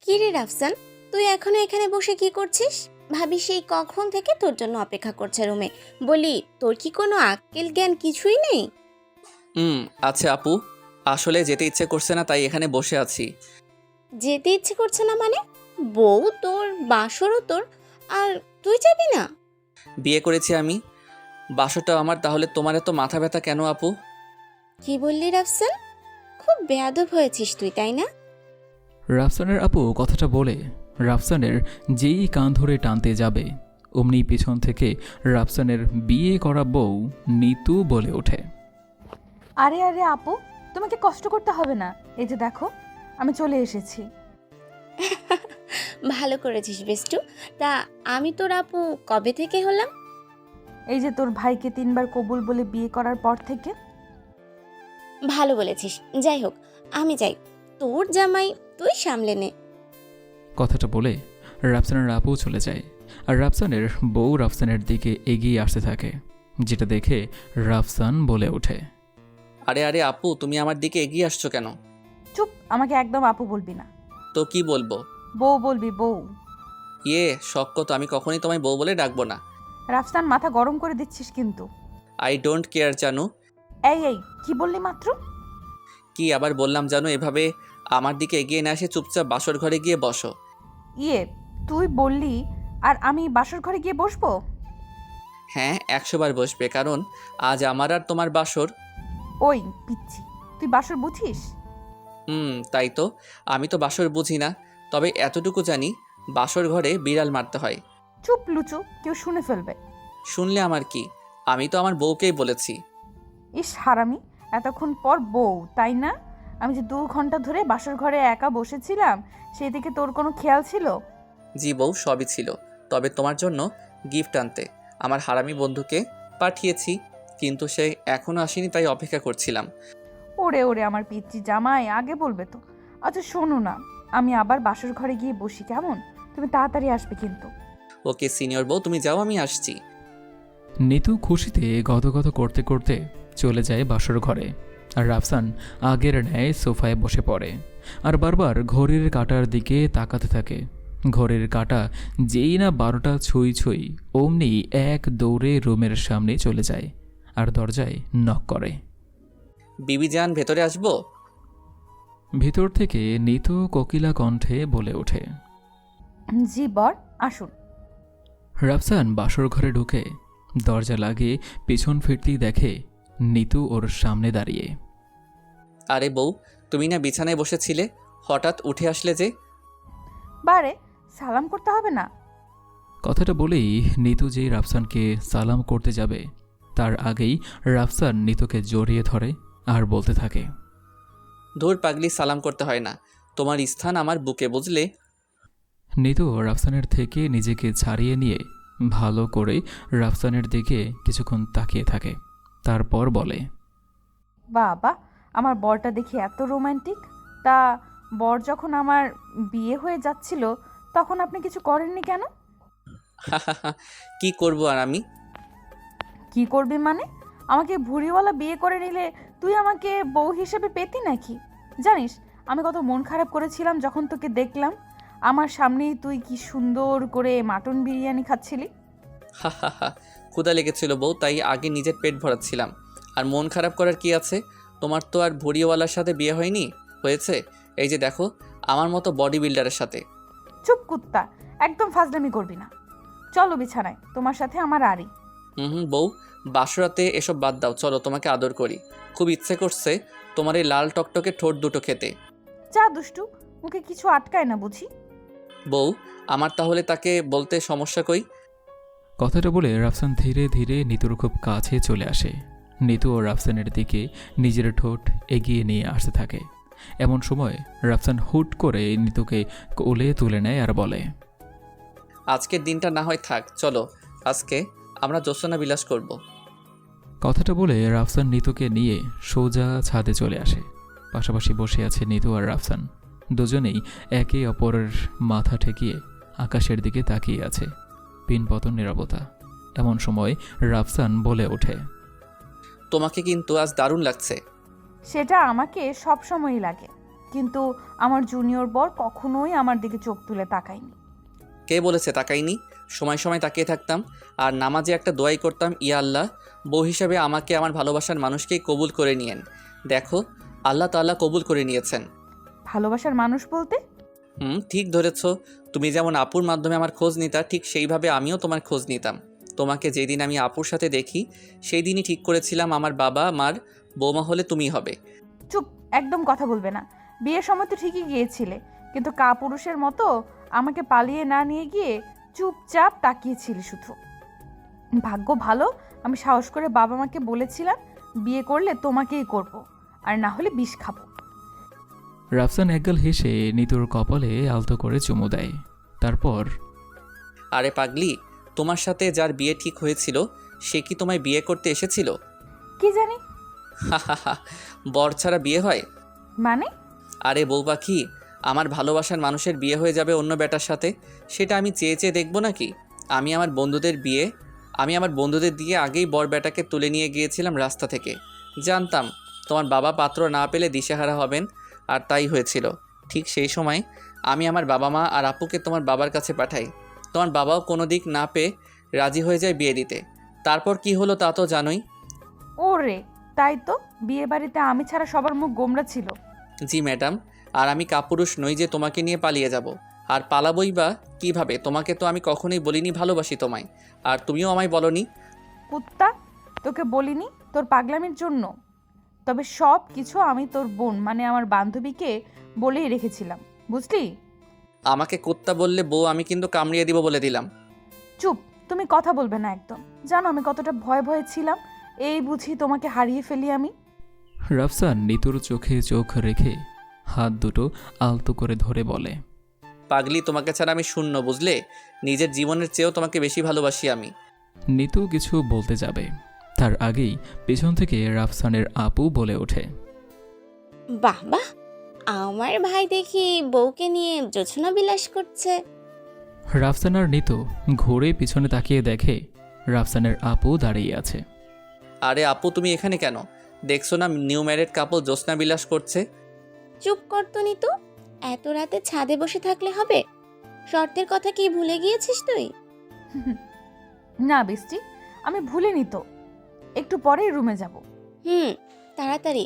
কি রে রাফসান, তুই এখনো এখানে বসে কি করছিস? ভাবি সেই কখন থেকে তোর জন্য অপেক্ষা করছে রুমে। বলি, তোর কি কোনো আক্কেল জ্ঞান কিছুই নেই? হুম, আচ্ছা আপু, আসলে যেতে ইচ্ছে করছে না তাই এখানে বসে আছি। যেতে ইচ্ছে করছে না মানে? বউ তোর, বাসরও তোর, আর তুই যাবি না? বিয়ে করেছি আমি, বাসরটাও আমার, তাহলে তোমার এত মাথা ব্যথা কেন আপু? কি বললি রাফসান? খুব বেয়াদব হয়েছিস তুই, তাই না? রাফসানের আপু কথাটা বলে রাফসানের যেই কান ধরে টানতে যাবে অমনি পিছন থেকে রাফসানের বিয়ে করা বউ নিতু বলে ওঠে। আরে আরে আপু, তোমাকে কষ্ট করতে হবে না। এই যে দেখো, আমি চলে এসেছি। ভালো করেছিস বেষ্টু। তা আমি তোর আপু কবে থেকে হলাম? এই যে তোর ভাইকে 3বার কবুল বলে বিয়ে করার পর থেকে। ভালো বলেছিস। যাই হোক, আমি যাই। তোর জামাই তুই সামলে নে। কথাটা বলে রাফসানের আপু চলে যায় আর রাফসানের বউ রাফসানের দিকে এগিয়ে আসতে থাকে, যেটা দেখে রাফসান বলে ওঠে। আরে আরে আপু, তুমি আমার দিকে এগিয়ে আসছো কেন? চুপ, আমাকে একদম আপু বলবি না। তো কি বলবো? বউ বলবি, বউ। ইয়ে শক্ত তো, আমি কখনোই তোমায় বউ বলে ডাকবো না। রাফসান, মাথা গরম করে দিচ্ছিস কিন্তু। আই ডোন্ট কেয়ার জানু। এই এই, কি বললি মাত্র? কি আবার বললাম জানো? এভাবে আমার দিকে এগিয়ে না এসে চুপচাপ বাসর ঘরে গিয়ে বসো। ইয়ে, তুই বললি আর আমি বাসর ঘরে গিয়ে বসবো? হ্যাঁ, 100 বার বসবে, কারণ আজ আমার আর তোমার বাসর। ওই পিচ্ছি, তুই বাসর বুঝিস? তাই তো। আমি তো বাসর বুঝি না, তবে এতটুকু জানি বাসর ঘরে বিড়াল মারতে হয়। চুপ লুচু, কেউ শুনে ফেলবে। শুনলে আমার কি? আমি তো আমার বউকেই বলেছি। ইস হারামি, এতক্ষণ পর বউ, তাই না? আমি যে 2 ঘন্টা ধরে বাসর ঘরে একা বসেছিলাম, সেই দিকে তোর কোনো খেয়াল ছিল? জি বউ, সবই ছিল, তবে তোমার জন্য গিফট আনতে আমার হারামি বন্ধুকে পাঠিয়েছি, কিন্তু সে এখনো আসেনি, তাই অপেক্ষা করছিলাম। ওরে ওরে আমার পিচ্চি জামাই, আগে বলবে তো। আচ্ছা শোনো না, আমি আবার বাসর ঘরে গিয়ে বসি কেমন? তুমি তাড়াতাড়ি আসবে কিন্তু। ওকে সিনিয়র বউ, তুমি যাও, আমি আসছি। নিতু খুশিতে গদগদ করতে করতে চলে যায় বাসর ঘরে আর রাফসান আগের ন্যায় সোফায় বসে পড়ে আর বারবার ঘড়ির কাঁটার দিকে তাকাতে থাকে। ঘড়ির কাঁটা যেই না 12টা ছুঁই ছুঁই অমনি এক দৌড়ে রুমের সামনে চলে যায় আর দরজায় নক করে। বিবি জান, ভেতরে আসবো? ভিতর থেকে নিতু কোকিলা কণ্ঠে বলে ওঠে। জি বর, আসুন। রাফসান বাসর ঘরে ঢুকে দরজা লাগিয়ে পিছন ফিরতেই দেখে নিতু ওর সামনে দাঁড়িয়ে। আরে বউ, তুমি না বিছানায় বসেছিলে, হঠাৎ উঠে আসলে যে? বারে, সালাম করতে হবে না? কথাটা বলেই নিতু যেই রাফসানকে সালাম করতে যাবে তার আগেই রাফসান নিতুকে জড়িয়ে ধরে আর বলতে থাকে। ধুর পাগলি, সালাম করতে হয় না, তোমার স্থান আমার বুকে, বুঝলে? নিতু রাফসানের থেকে নিজেকে ছাড়িয়ে নিয়ে ভালো করে রাফসানের দিকে কিছুক্ষণ তাকিয়ে থাকে, তারপর বলে। বাবা, আমার বরটা দেখি এত রোমান্টিক। তা বর যখন আমার বিয়ে হয়ে যাচ্ছিল, তখন আপনি কিছু করেননি কেন? কি করব আর আমি? কি করবি মানে? আমাকে ভুঁড়িওয়ালা বিয়ে করে নিলে তুই আমাকে বউ হিসেবে পেতি নাকি? জানিস আমি কত মন খারাপ করেছিলাম যখন তোকে দেখলাম আমার সামনেই তুই কি সুন্দর করে মাটন বিরিয়ানি খাচ্ছিলি। ক্ষুধা লেগেছিল বউ, তাই আগে নিজের পেট ভরাচ্ছিলাম। আর মন খারাপ করার কি আছে? তোমার তো আর ভুড়িওয়ালার সাথে বিয়ে হয়নি, হয়েছে এই যে দেখো, আমার মতো বডি বিল্ডারের সাথে। চুপ কুত্তা, একদম ফাজলামি করবি না। চলো বিছানায়, তোমার সাথে আমার আড়ি। বউ, বাসরাতে এসব বাদ দাও, চলো তোমাকে আদর করি। খুব ইচ্ছে করছে তোমার এই লাল টকটকে ঠোঁট দুটো খেতে। যা দুষ্টু, মুখে কিছু আটকায় না বুঝি? বউ, আমার তাহলে তাকে বলতে সমস্যা কই? কথাটা বলে রাফসান ধীরে ধীরে নিতুর খুব কাছে চলে আসে। নিতু ও রাফসানের দিকে নিজের ঠোঁট এগিয়ে নিয়ে আসতে থাকে। এমন সময় রাফসান হুট করে নিতুকে কোলে তুলে নেয় আর বলে। আজকের দিনটা না হয় থাক, চলো আজকে আমরা জ্যোৎস্না বিলাস করব। কথাটা বলে রাফসান নিতুকে নিয়ে সোজা ছাদে চলে আসে। পাশাপাশি বসে আছে নিতু আর রাফসান, দুজনেই একে অপরের মাথা ঠেকিয়ে আকাশের দিকে তাকিয়ে আছে। পিনপতন নীরবতা। এমন সময় রাফসান বলে ওঠে। তোমাকে কিন্তু আজ দারুণ লাগছে। সেটা আমাকে সব সময়ই লাগে, কিন্তু আমার জুনিয়র বর কখনোই আমার দিকে চোখ তুলে তাকায়নি। কে বলেছে তাকাইনি? সময় সময় তাকিয়ে থাকতাম আর নামাজে একটা দোয়াই করতাম, ইয়া আল্লাহ, বউ হিসাবে আমাকে আমার ভালোবাসার মানুষকেই কবুল করে নিয়েন। দেখো, আল্লাহ তাআলা কবুল করে নিয়েছেন। ভালোবাসার মানুষ বলতে? ঠিক ধরেছ। তুমি যেমন আপুর মাধ্যমে আমার খোঁজ নিতা, ঠিক সেইভাবে আমিও তোমার খোঁজ নিতাম। তোমাকে যেদিন আমি আপুর সাথে দেখি সেই দিনই ঠিক করেছিলাম আমার বাবা মার বৌমা হলে তুমিই হবে। চুপ, একদম কথা বলবে না। বিয়ের সময় তো ঠিকই গিয়েছিলে, কিন্তু কাপুরুষের মতো আমাকে পালিয়ে না নিয়ে গিয়ে চুপচাপ তাকিয়েছিলি শুধু। ভাগ্য ভালো আমি সাহস করে বাবা মাকে বলেছিলাম বিয়ে করলে তোমাকেই করব, আর না হলে বিষ খাবো। রাফসান একগাল হেসে নিতুর কপালে আলতো করে চুমু দেয়। তারপর, আরে পাগলি, তোমার সাথে যার বিয়ে ঠিক হয়েছিল সে কি তোমায় বিয়ে করতে এসেছিল? কি জানি? বর ছাড়া বিয়ে হয়? মানে? আরে বউ পাখি, আমার ভালোবাসার মানুষের বিয়ে হয়ে যাবে অন্য বেটার সাথে, সেটা আমি চেয়ে চেয়ে দেখবো নাকি? আমি আমার বন্ধুদের দিয়ে আগেই বর বেটাকে তুলে নিয়ে গিয়েছিলাম রাস্তা থেকে। জানতাম তোমার বাবা পাত্র না পেলে দিশেহারা হবেন, আর তাই হয়েছিল। ঠিক সেই সময় আমি আমার বাবা মা আর আপুকে তোমার বাবার কাছে পাঠাই। তোমার বাবাও কোনো দিক না পেয়ে রাজি হয়ে যায় বিয়ে দিতে। তারপর কি হলো তা তো জানোই। ওরে, তাই তো, বিয়ে বাড়িতে আমি ছাড়া সবার মুখ গোমড়া ছিল। জি ম্যাডাম, আর আমি কাপুরুষ নই যে তোমাকে নিয়ে পালিয়ে যাব। আর পালাবই বা কীভাবে? তোমাকে তো আমি কখনোই বলিনি ভালোবাসি তোমায়, আর তুমিও আমায় বলনি। কুত্তা, তোকে বলিনি তোর পাগলামির জন্য। তবে সব কিছু আমি তোর বোন মানে আমার বান্ধবীকে বলেই রেখেছিলাম, বুঝলি? আমাকে কুত্তা বললে বউ আমি কিন্তু কামড়িয়ে দিব বলে দিলাম। চুপ, তুমি কথা বলবে না একদম। জানো আমি কতটা ভয়ে ভয়ে ছিলাম, এই বুঝি তোমাকে হারিয়ে ফেলি আমি। রাফসান নিতুর চোখে চোখ রেখে হাত দুটো আলতো করে ধরে বলে, পাগলি, তোমাকে ছাড়া আমি শূন্য, বুঝলে? নিজের জীবনের চেয়েও তোমাকে বেশি ভালোবাসি আমি। নিতু কিছু বলতে যাবে, তার আগেই পেছন থেকে রাফসানের আপু বলে ওঠে, বাহ বাহ, আমার ভাই দেখি বউকে নিয়ে জোছনা বিলাস করছে। রাফসান আর নিতু ঘুরে পিছনে তাকিয়ে দেখে রাফসানের আপু দাঁড়িয়ে আছে। আরে আপু, তুমি এখানে কেন? দেখছো না নিউ ম্যারেড কাপল জ্যোৎস্না বিলাস করছে? চুপ কর তো নিতু, এত রাতে ছাদে বসে থাকলে হবে? শর্তের কথা কি ভুলে গিয়েছিস তুই? না বৃষ্টি, আমি ভুলিনি তো, একটু পরেই রুমে যাব। তাড়াতাড়ি।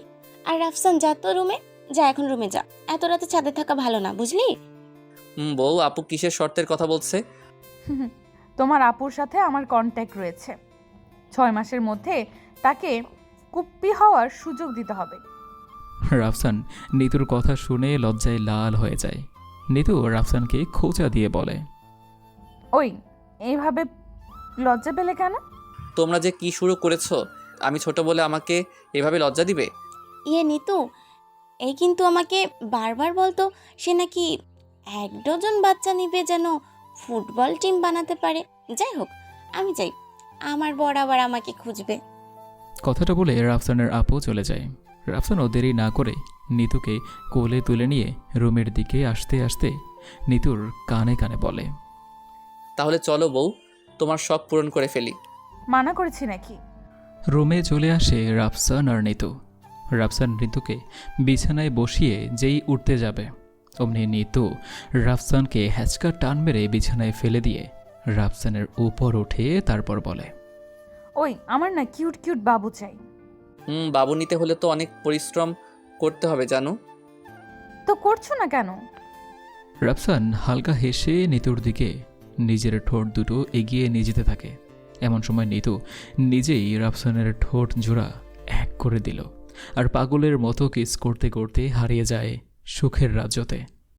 আর রাফসান, যা তো রুমে যা, এখন রুমে যা। এত রাতে ছাদে থাকা ভালো না, বুঝলি? বউ, আপু কিসের শর্তের কথা বলছে? তোমার আপুর সাথে আমার কন্ট্যাক্ট রয়েছে, 6 মাসের মধ্যে তাকে কুপ্পি হওয়ার সুযোগ দিতে হবে। রাফসান নিতুর কথা শুনে লজ্জায় লাল হয়ে যায়। নিতু রাফসানকে খোঁচা দিয়ে বলে, ওই, এইভাবে লজ্জা পেলে কেন? তোমরা যে কি শুরু করেছো? আমি ছোট বলে আমাকে এভাবে লজ্জা দিবে? নিতু, এই কিন্তু আমাকে বারবার বলতো সে নাকি 1 ডজন বাচ্চা নিবে যেন ফুটবল টিম বানাতে পারে। যাই হোক, আমি যাই, আমার বর আবার আমাকে খুঁজবে। কথাটা বলে রাফসানের আপু চলে যায়। রাফসানও দেরি না করে নিতুকে কোলে তুলে নিয়ে রুমের দিকে আসতে আসতে নিতুর কানে কানে বলে, তাহলে চলো বউ, তোমার শখ পূরণ করে ফেলি। মানা করেছি নাকি? রুমে চলে আসে রাফসান আর নিতু। রাফসান নিতুকে বিছানায় বসিয়ে যেই উঠতে যাবে, অমনি নিতু রাফসানকে হ্যাচকা টান মেরে বিছানায় ফেলে দিয়ে রাফসানের উপর উঠে তারপর বলে, ওই, আমার না কিউট কিউট বাবু চাই। বাবু নিতে হলে তো অনেক পরিশ্রম করতে হবে জানো। তো করছো না কেন? রাফসান হালকা হেসে নিতুর দিকে নিজের ঠোঁট দুটো এগিয়ে নিয়ে যেতে থাকে। এমন সময় নিতু নিজেই রাফসানের ঠোঁট জোড়া এক করে দিল আর পাগলের মতো কিস করতে করতে হারিয়ে যায় সুখের রাজ্যতে।